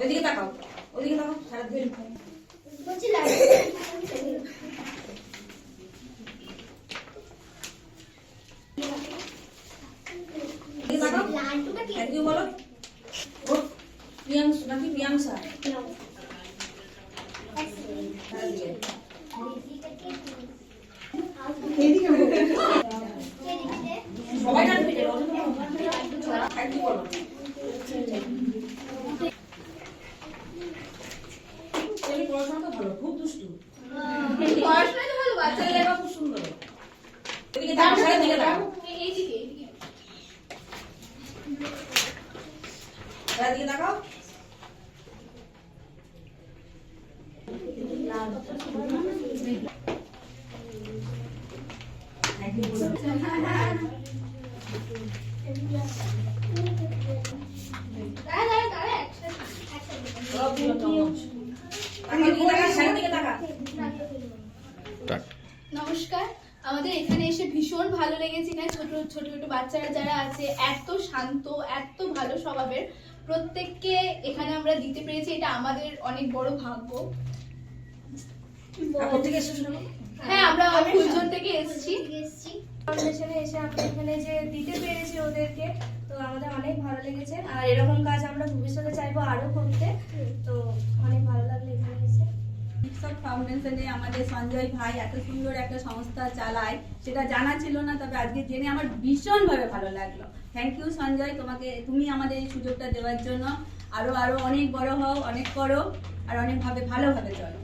ওইদিকে তাকাও, ওইদিকে তাকাও, সারা দিন বলছি লাড্ডু বলো। ও প্রিয়াংশু নাকি প্রিয়াংশা? সবাই লাড্ডু খেতে বলো। পড়াশোনা ভালো, খুব দুষ্টু। পড়াশোনা তো ভালো, বাচ্চাদের লেখা খুব সুন্দর। এদিকে তাকাও, সারা দিকে তাকাও, এইদিকে সারা দিকে তাকাও। নমস্কার, আমাদের এখানে এসে ভীষণ ভালো লেগেছে। এখানে ছোট ছোট ছোট বাচ্চারা যারা আছে এত শান্ত, এত ভালো স্বভাবের, প্রত্যেককে এখানে আমরা দিতে পেরেছি, এটা আমাদের অনেক বড় ভাগ্য। হ্যাঁ, আমরা ফুলজন থেকে এসেছি। ফাউন্ডেশনে এসে আমরা এখানে যে দিতে পেরেছি ওদেরকে, তো আমাদের অনেক ভালো লেগেছে। আর এরকম কাজ আমরা ভবিষ্যতে চাইবো আরো করতে, তো অনেক ভালো লাগলো এখানে এসে। সব ফাউন্ডেশনে আমাদের সঞ্জয় ভাই এত সুন্দর একটা সংস্থা চালায়, সেটা জানা ছিল না, তবে আজকে জেনে আমার ভীষণভাবে ভালো লাগলো। থ্যাংক ইউ সঞ্জয়, তুমি আমাদের এই সুযোগটা দেওয়ার জন্য। আরো আরো অনেক বড় হও, অনেক করো, আর অনেকভাবে ভালোভাবে চলো।